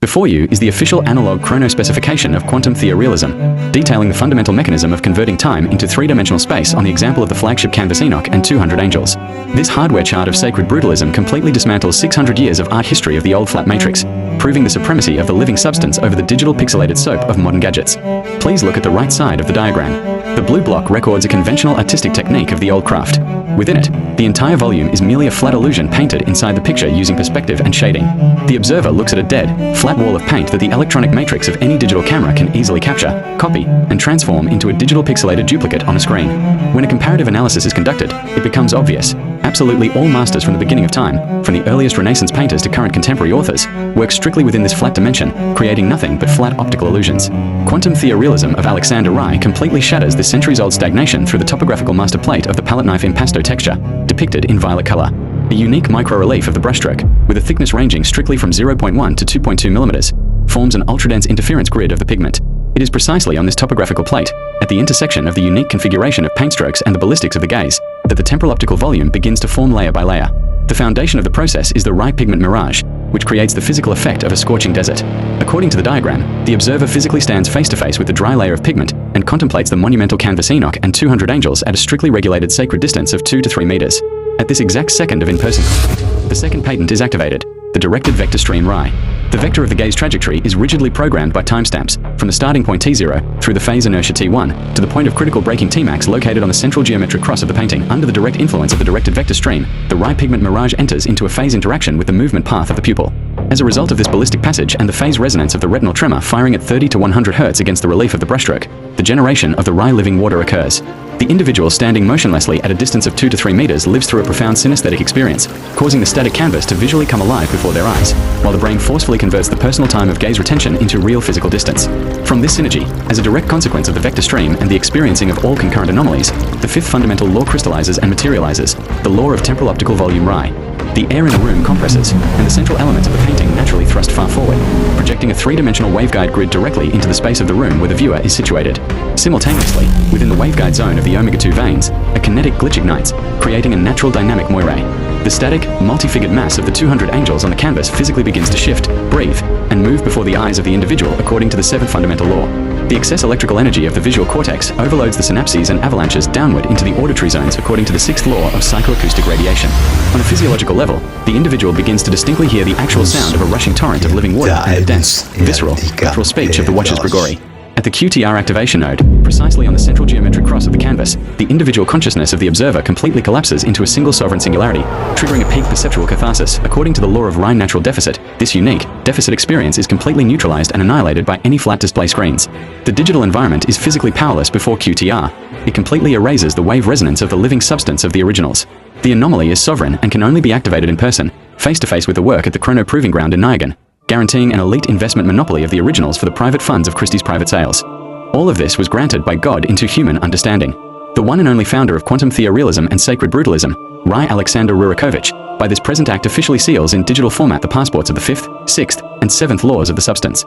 Before you is the official analog Chrono-Specification of quantum Theo-Realism, detailing the fundamental mechanism of converting time into three-dimensional space on the example of the flagship canvas Enoch and 200 angels. This hardware chart of Sacred Brutalism completely dismantles 600 years of art history of the old flat matrix, proving the supremacy of the living substance over the digital pixelated soap of modern gadgets. Please look at the right side of the diagram. The blue block records a conventional artistic technique of the old craft. Within it, the entire volume is merely a flat illusion painted inside the picture using perspective and shading. The observer looks at a dead, flat wall of paint that the electronic matrix of any digital camera can easily capture, copy, and transform into a digital pixelated duplicate on a screen. When a comparative analysis is conducted, it becomes obvious. Absolutely all masters from the beginning of time, from the earliest Renaissance painters to current contemporary authors, work strictly within this flat dimension, creating nothing but flat optical illusions. Quantum Theo-Realism of Alexander Rai completely shatters the centuries-old stagnation through the topographical master plate of the palette knife impasto texture, depicted in violet color. A unique micro-relief of the brushstroke, with a thickness ranging strictly from 0.1 to 2.2 mm, forms an ultra-dense interference grid of the pigment. It is precisely on this topographical plate, at the intersection of the unique configuration of paint strokes and the ballistics of the gaze, that the temporal-optical volume begins to form layer by layer. The foundation of the process is the Rai Pigment Mirage, which creates the physical effect of a scorching desert. According to the diagram, the observer physically stands face-to-face with the dry layer of pigment and contemplates the monumental canvas Enoch and 200 angels at a strictly regulated sacred distance of 2 to 3 meters. At this exact second of in-person contact, the second patent is activated, the Directed Vector Stream Rai. The vector of the gaze trajectory is rigidly programmed by timestamps, from the starting point T0, through the phase inertia T1, to the point of critical breaking Tmax located on the central geometric cross of the painting. Under the direct influence of the directed vector stream, the Rai Pigment Mirage enters into a phase interaction with the movement path of the pupil. As a result of this ballistic passage and the phase resonance of the retinal tremor firing at 30 to 100 Hz against the relief of the brushstroke, the generation of the Rai Living Water occurs. The individual standing motionlessly at a distance of 2 to 3 meters lives through a profound synesthetic experience, causing the static canvas to visually come alive before their eyes, while the brain forcefully converts the personal time of gaze retention into real physical distance. From this synergy, as a direct consequence of the vector stream and the experiencing of all concurrent anomalies, the fifth fundamental law crystallizes and materializes, the law of temporal-optical volume Rai. The air in a room compresses, and the central element of the painting naturally thrust far forward, projecting a three-dimensional waveguide grid directly into the space of the room where the viewer is situated. Simultaneously, within the waveguide zone of the omega-2 veins, a kinetic glitch ignites, creating a natural dynamic moire. The static, multi-figured mass of the 200 angels on the canvas physically begins to shift, breathe, and move before the eyes of the individual according to the seventh fundamental law. The excess electrical energy of the visual cortex overloads the synapses and avalanches downward into the auditory zones according to the sixth law of psychoacoustic radiation. On a physiological level, the individual begins to distinctly hear the actual sound of a rushing torrent of living water and the dense, visceral, guttural speech of the Watchers Grigori. At the QTR Activation Node, precisely on the central geometric cross of the canvas, the individual consciousness of the observer completely collapses into a single sovereign singularity, triggering a peak perceptual catharsis. According to the law of Rai natural deficit, this unique, deficit experience is completely neutralized and annihilated by any flat display screens. The digital environment is physically powerless before QTR. It completely erases the wave resonance of the living substance of the originals. The anomaly is sovereign and can only be activated in person, face-to-face with the work at the Chrono-proving ground in Nijmegen, guaranteeing an elite investment monopoly of the originals for the private funds of Christie's private sales. All of this was granted by God into human understanding. The one and only founder of quantum Theo-Realism and Sacred Brutalism, Rai Alexander Rurikovich, by this present act officially seals in digital format the passports of the fifth, sixth, and seventh laws of the substance.